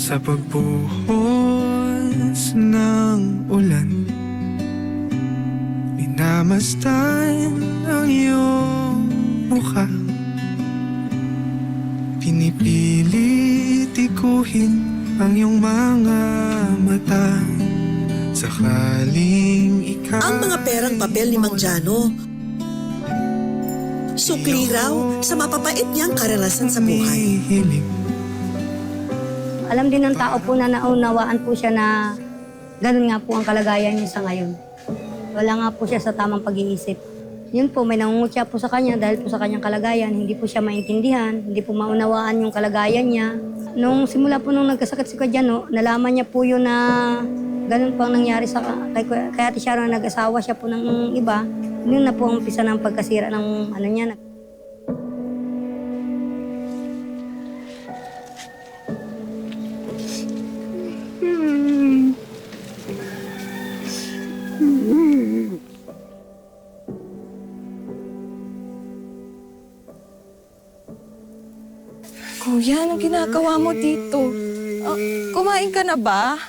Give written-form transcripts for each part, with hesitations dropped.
Sa pagbuhos ng ulan, minamasdan ang iyong mukha. Pinipilit ikuhin ang iyong mga mata. Sakaling ikaw Ang mga perang papel ni Mang Jano, sukli raw sa mapapait niyang karanasan sa buhay. Alam din ng tao po na naunawaan po siya na ganun nga po ang kalagayan niya sa ngayon. Wala nga po siya sa tamang pag-iisip. Yun po, may nangungutya po sa kanya dahil po sa kanyang kalagayan. Hindi po siya maintindihan, hindi po maunawaan yung kalagayan niya. Nung simula po nung nagkasakit si Kuya Jano, nalaman niya po yun na ganun po ang nangyari sa kaya Ate Sharon na nag-asawa siya po ng iba. Yun na po ang umpisa ng pagkasira ng ano niya. Kuya, anong ginagawa mo dito? Kumain ka na ba?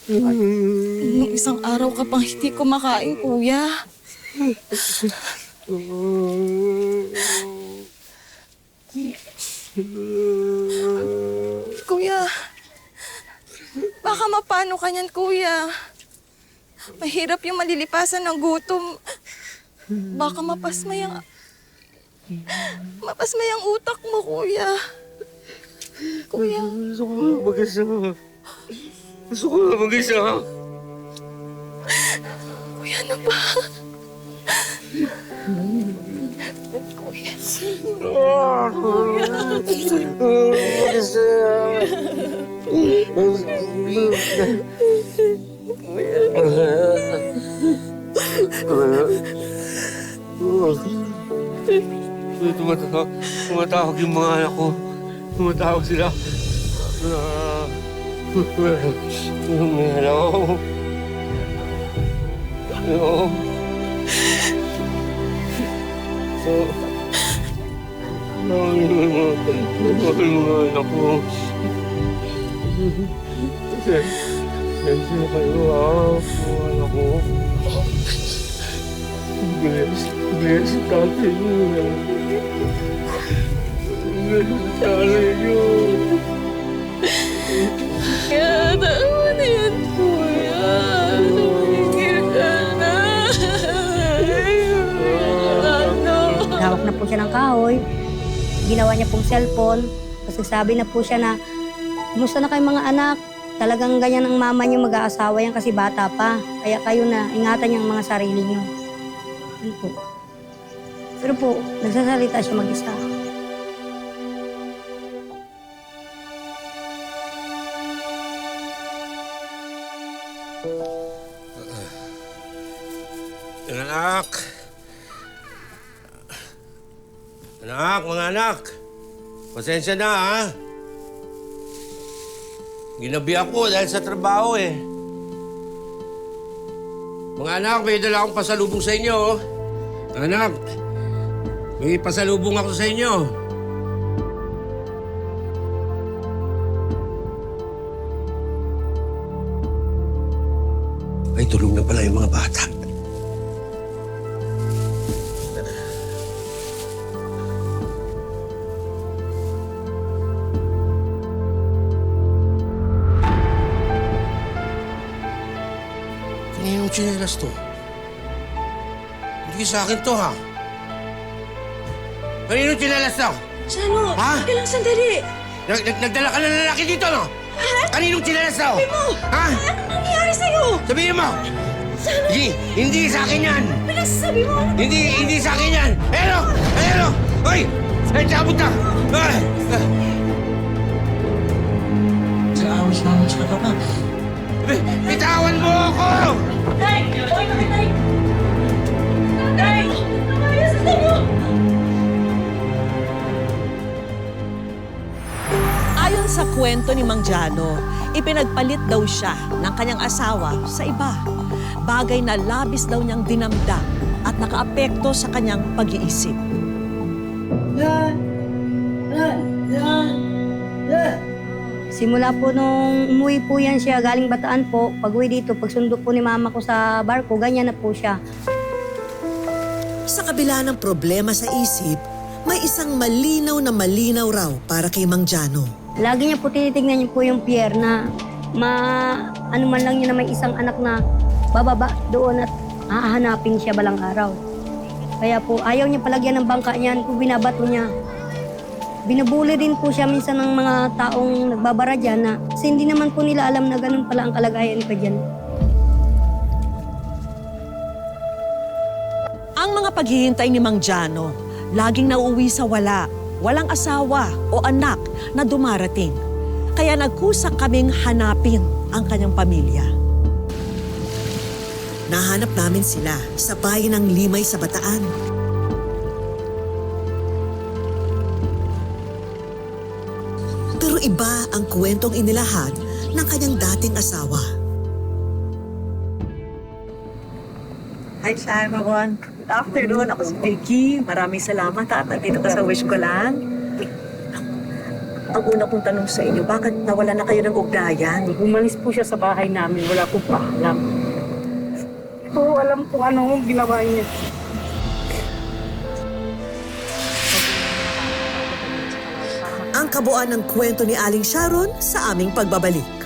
Nung isang araw ka pang hindi kumakain, kuya. Kuya, baka mapano ka niyan, kuya. Mahirap yung malilipasan ng gutom. Baka mapasmay ang utak mo, kuya. Kuya. Gusto ko na mag-isa. Gusto ko na mag-isa. Kuya, ano ba? Kuya. Mag-isa. Tumatawag yung mga anak ko. Tumatawag sila. Hello? Hello? Mahal mga anak ko. Sensya kayo mga anak ko. Bless tatay niyo. Bless tatay niyo. Kaya tama na yan, kuya. Tumigil ka na. Hawak na po siya ng kahoy. Ginawa niya pong cellphone. Kasi sabi na po siya na, kumusta na kayong mga anak? Talagang ganyan ang mama niyo mag-aasawa yan kasi bata pa. Kaya kayo na, ingatan niyo ang mga sarili niyo. Yun po. Pero po, nagsasalita siya mag-isa. Anak! Anak, mga anak! Pasensya na, ha? Ginabi ako dahil sa trabaho, eh. Mga anak, may dala akong pasalubong sa inyo, oh. Anak, may pasalubong ako sa inyo. Ay, tulog na pala yung mga bata. Kaninong tsinelas to? Hindi sa akin to, ha? Kaninong tsinelas to? Jano, Ha? lang sandali. Nagdala ka na lalaki dito, no? Kaninong tsinelas to? Sabi mo! Ha? Anong nangyari sa'yo? Sabihin mo! Jano, Hindi sa akin yan! pinagsasabi mo! Hindi sa akin yan! Ayun! Ayun! Hoy! Ay, sabot na! Ay! Bitawan mo ako! Tay! Okay na, Tay! Tay! Namayas na sa'yo! Ayon sa kwento ni Mang Jano, ipinagpalit daw siya ng kanyang asawa sa iba. Bagay na labis daw niyang dinamdam at nakaapekto sa kanyang pag-iisip. Simula po nung umuwi po yan siya, galing Bataan po, pag-uwi dito, pagsundo po ni mama ko sa barko, ganyan na po siya. Sa kabila ng problema sa isip, may isang malinaw na malinaw raw para kay Mang Jano. Lagi niya po tinitignan niyo po yung pier na ano man lang niya na may isang anak na bababa doon at hahanapin siya balang araw. Kaya po ayaw niya palagyan ng bangka niyan kung binabato niya. Binubuli din po siya minsan ng mga taong nagbabara dyan na kasi hindi naman po nila alam na ganun pala ang kalagayan ko dyan. Ang mga paghihintay ni Mang Jano, laging nauuwi sa walang asawa o anak na dumarating. Kaya nagkusa kaming hanapin ang kanyang pamilya. Nahanap namin sila sa bayan ng Limay sa Bataan. Pero iba ang kwentong inilahad ng kanyang dating asawa. Hi, Sharon. Good afternoon. Ako si Vicky. Maraming salamat at nandito ka sa Wish Ko Lang. Ang una kong tanong sa inyo, bakit nawala na kayo ng ugnayan? Umalis po siya sa bahay namin, wala po pa alam. Oo, alam po ano ginawa niya. Ang kabuuan ng kwento ni Aling Sharon sa aming pagbabalik.